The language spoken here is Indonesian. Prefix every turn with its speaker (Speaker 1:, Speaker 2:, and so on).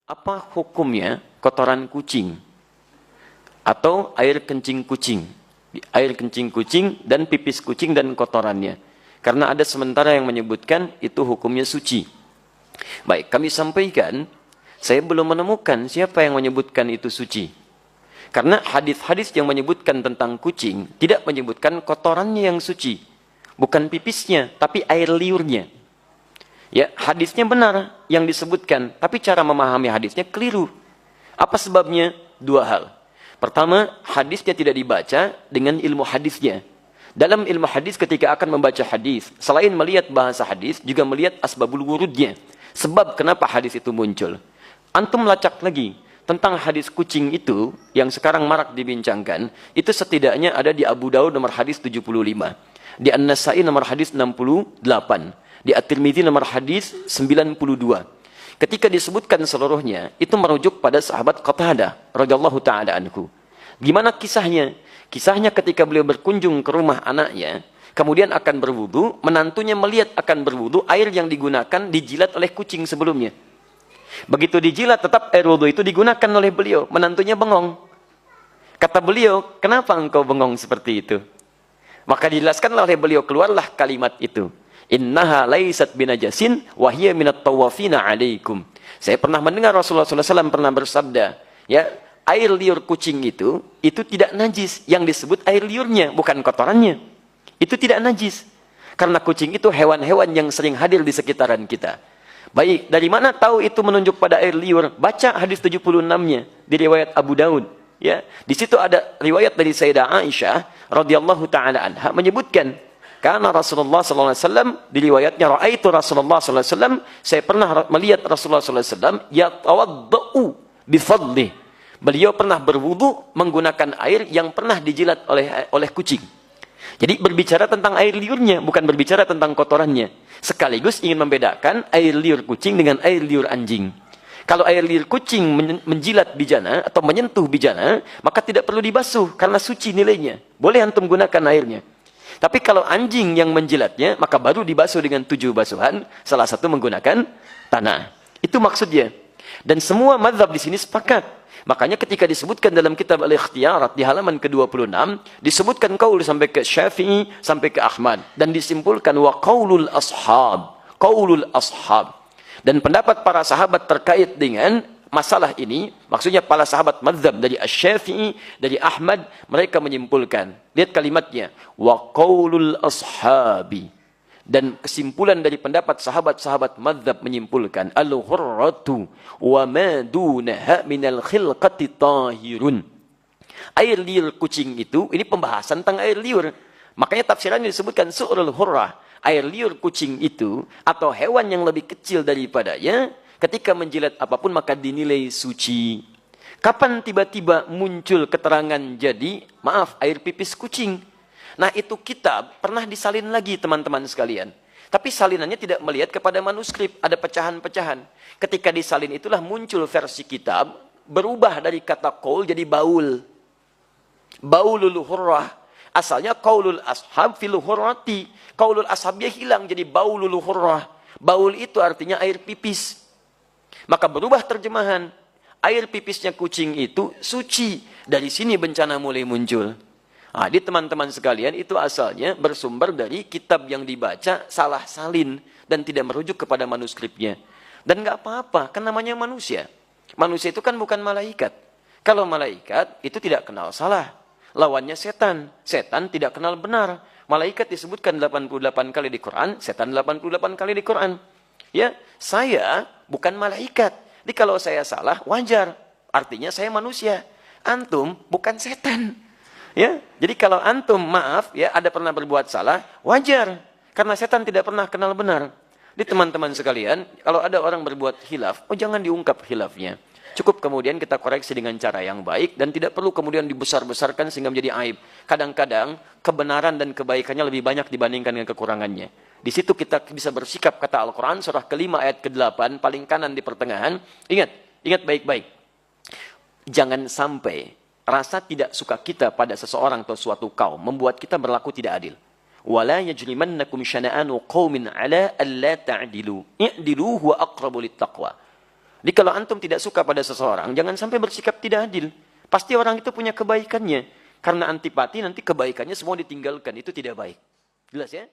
Speaker 1: Apa hukumnya kotoran kucing atau air kencing kucing? Air kencing kucing dan pipis kucing dan kotorannya. Karena ada sementara yang menyebutkan itu hukumnya suci. Baik, kami sampaikan, saya belum menemukan siapa yang menyebutkan itu suci. Karena hadis-hadis yang menyebutkan tentang kucing tidak menyebutkan kotorannya yang suci. Bukan pipisnya, tapi air liurnya. Ya, hadisnya benar yang disebutkan, tapi cara memahami hadisnya keliru. Apa sebabnya? Dua hal. Pertama, hadisnya tidak dibaca dengan ilmu hadisnya. Dalam ilmu hadis ketika akan membaca hadis, selain melihat bahasa hadis, juga melihat asbabul wurudnya. Sebab kenapa hadis itu muncul. Antum lacak lagi tentang hadis kucing itu yang sekarang marak dibincangkan, itu setidaknya ada di Abu Daud nomor hadis 75, di An-Nasai nomor hadis 68, di At-Tirmidzi nomor hadis 92. Ketika disebutkan seluruhnya, itu merujuk pada sahabat Qatadah radhiyallahu taala anhu. Gimana kisahnya? Kisahnya ketika beliau berkunjung ke rumah anaknya, kemudian akan berwudu, menantunya melihat akan berwudu, air yang digunakan dijilat oleh kucing sebelumnya. Begitu dijilat, tetap air wudu itu digunakan oleh beliau. Menantunya bengong. Kata beliau, kenapa engkau bengong seperti itu? Maka dijelaskan oleh beliau, keluarlah kalimat itu. Innaha laysat binajasin wa hiya minat tawafina alaikum. Saya pernah mendengar Rasulullah SAW pernah bersabda, ya, air liur kucing itu tidak najis. Yang disebut air liurnya, bukan kotorannya. Itu tidak najis. Karena kucing itu hewan-hewan yang sering hadir di sekitaran kita. Baik, dari mana tahu itu menunjuk pada air liur? Baca hadis 76-nya di riwayat Abu Daud. Ya, di situ ada riwayat dari Sayyidah Aisyah radhiyallahu taala anha menyebutkan, karena Rasulullah SAW di riwayatnya, Ra'aitu Rasulullah SAW, saya pernah melihat Rasulullah SAW yatawadda'u bifadlih. Beliau pernah berwudu menggunakan air yang pernah dijilat oleh kucing. Jadi berbicara tentang air liurnya, bukan berbicara tentang kotorannya. Sekaligus ingin membedakan air liur kucing dengan air liur anjing. Kalau air liur kucing menjilat bijana atau menyentuh bijana, maka tidak perlu dibasuh karena suci nilainya. Boleh antum gunakan airnya. Tapi kalau anjing yang menjilatnya, maka baru dibasuh dengan 7 basuhan, salah satu menggunakan tanah. Itu maksudnya. Dan semua mazhab di sini sepakat. Makanya ketika disebutkan dalam kitab Al-Ikhtiyarat di halaman ke-26, disebutkan qaul sampai ke Syafi'i, sampai ke Ahmad. Dan disimpulkan wa qaulul ashab. Qaulul ashab. Dan pendapat para sahabat terkait dengan masalah ini, maksudnya para sahabat mazhab dari Asy-Syafi'i, dari Ahmad, mereka menyimpulkan. Lihat kalimatnya, wa qaulul ashabi. Dan kesimpulan dari pendapat sahabat-sahabat mazhab menyimpulkan, al-hurratu wa ma dunaha minal khilqati tahirun. Air liur kucing itu, ini pembahasan tentang air liur. Makanya tafsirannya disebutkan su'rul hurrah. Air liur kucing itu, atau hewan yang lebih kecil daripadanya, ketika menjilat apapun maka dinilai suci. Kapan tiba-tiba muncul keterangan jadi, maaf, air pipis kucing. Nah itu kitab pernah disalin lagi teman-teman sekalian. Tapi salinannya tidak melihat kepada manuskrip, ada pecahan-pecahan. Ketika disalin itulah muncul versi kitab, berubah dari kata qaul jadi baul. Baulul hurrah. Asalnya qaulul ashab fil hurrati. Qaulul ashabnya hilang jadi baulul hurrah. Baul itu artinya air pipis. Maka berubah terjemahan. Air pipisnya kucing itu suci. Dari sini bencana mulai muncul. Nah, di teman-teman sekalian itu asalnya bersumber dari kitab yang dibaca salah salin. Dan tidak merujuk kepada manuskripnya. Dan nggak apa-apa, kan namanya manusia. Manusia itu kan bukan malaikat. Kalau malaikat itu tidak kenal salah. Lawannya setan. Setan tidak kenal benar. Malaikat disebutkan 88 kali di Quran. Setan 88 kali di Quran. Ya, saya bukan malaikat. Jadi kalau saya salah, wajar. Artinya saya manusia. Antum bukan setan. Ya, jadi kalau antum maaf, ya ada pernah berbuat salah, wajar. Karena setan tidak pernah kenal benar. Di teman-teman sekalian, kalau ada orang berbuat khilaf, jangan diungkap khilafnya. Cukup kemudian kita koreksi dengan cara yang baik dan tidak perlu kemudian dibesar-besarkan sehingga menjadi aib. Kadang-kadang kebenaran dan kebaikannya lebih banyak dibandingkan dengan kekurangannya. Di situ kita bisa bersikap kata Al-Quran, surah ke-5 ayat ke-8, paling kanan di pertengahan. Ingat baik-baik. Jangan sampai rasa tidak suka kita pada seseorang atau suatu kaum membuat kita berlaku tidak adil. Wala yajrimannakum syana'anu qaumin ala alla ta'dilu. I'dilu huwa aqrabu littaqwa. Jadi kalau antum tidak suka pada seseorang, jangan sampai bersikap tidak adil. Pasti orang itu punya kebaikannya. Karena antipati nanti kebaikannya semua ditinggalkan. Itu tidak baik. Jelas ya?